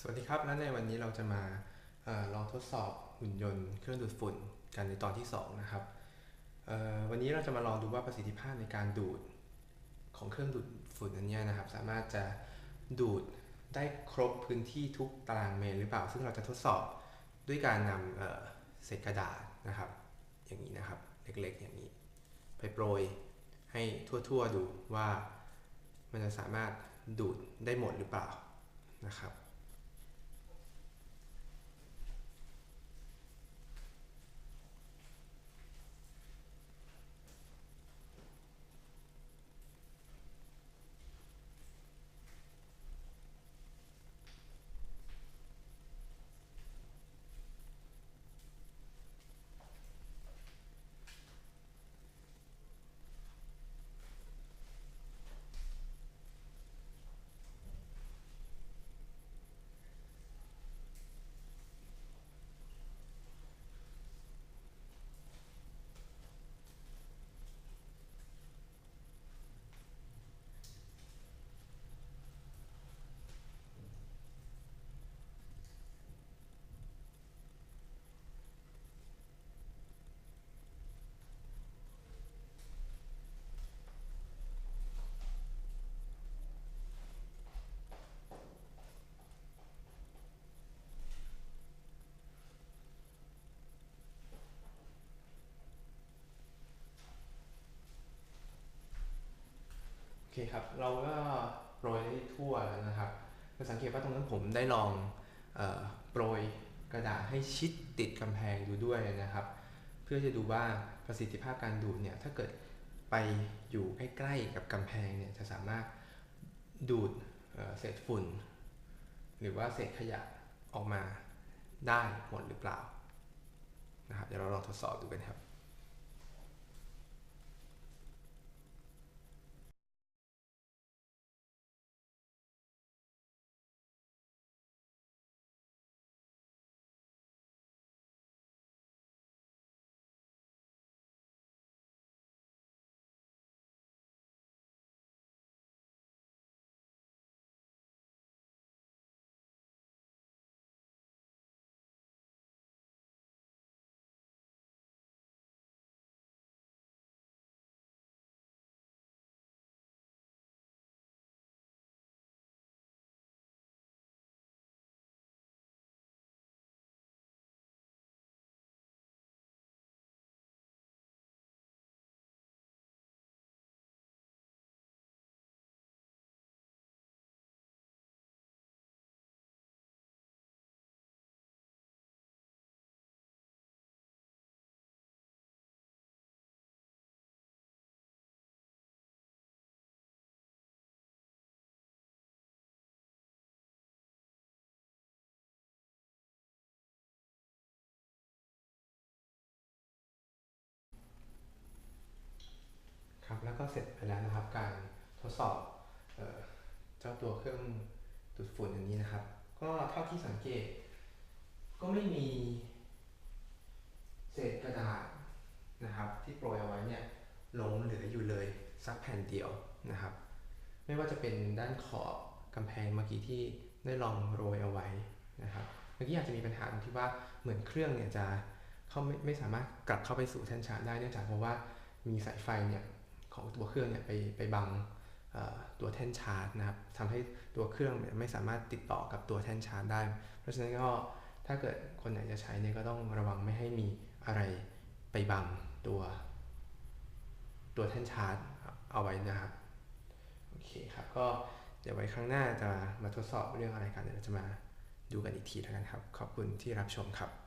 วัสดีครับและในวันนี้เราจะมาลองทดสอบหุ่นยนต์เครื่องดูดฝุ่นกันในตอนที่2นะครับวันนี้เราจะมาลองดูว่าประสิทธิภาพในการดูดของเครื่องดูดฝุ่นอันนี้นะครับสามารถจะดูดได้ครบพื้นที่ทุกตารางเมตรหรือเปล่าซึ่งเราจะทดสอบด้วยการนำเศษกระดาษนะครับอย่างนี้นะครับเล็กๆอย่างนี้ไปโปรยให้ทั่วๆดูว่ามันจะสามารถดูดได้หมดหรือเปล่านะครับโอเคครับเราก็โปรยได้ทั่วแล้วนะครับจะสังเกตว่าตรงนั้นผมได้ลองโปรยกระดาษให้ชิดติดกำแพงดูด้วยนะครับเพื่อจะดูว่าประสิทธิภาพการดูดเนี่ยถ้าเกิดไปอยู่ใกล้ๆกับกำแพงเนี่ยจะสามารถดูดเศษฝุ่นหรือว่าเศษขยะออกมาได้หมดหรือเปล่านะครับเดี๋ยวเราลองทดสอบดูกันครับครับแล้วก็เสร็จไปแล้วนะครับการทดสอบเจ้าตัวเครื่องดูดฝุ่นอันนี้นะครับก็เท่าที่สังเกตก็ไม่มีเศษกระดาษนะครับที่โปรยเอาไว้เนี่ยหลงเหลืออยู่เลยสักแผ่นเดียวนะครับไม่ว่าจะเป็นด้านขอบกำแพงเมื่อกี้ที่ได้ลองโรยเอาไว้นะครับเมื่อกี้อาจจะมีปัญหาตรงที่ว่าเหมือนเครื่องเนี่ยจะเขาไม่สามารถกลับเข้าไปสู่แท่นชาร์จได้เนื่องจากเพราะว่ามีสายไฟเนี่ยของตัวเครื่องเนี่ยไปบังตัวแท่นชาร์จนะครับทำให้ตัวเครื่องเนี่ยไม่สามารถติดต่อกับตัวแท่นชาร์จได้เพราะฉะนั้นก็ถ้าเกิดคนไหนจะใช้เนี่ยก็ต้องระวังไม่ให้มีอะไรไปบังตัวแท่นชาร์จเอาไว้นะครับโอเคครับก็เดี๋ยวไว้ครั้งหน้าจะมาทดสอบเรื่องอะไรกันเดี๋ยวเราจะมาดูกันอีกทีแล้วกันครับขอบคุณที่รับชมครับ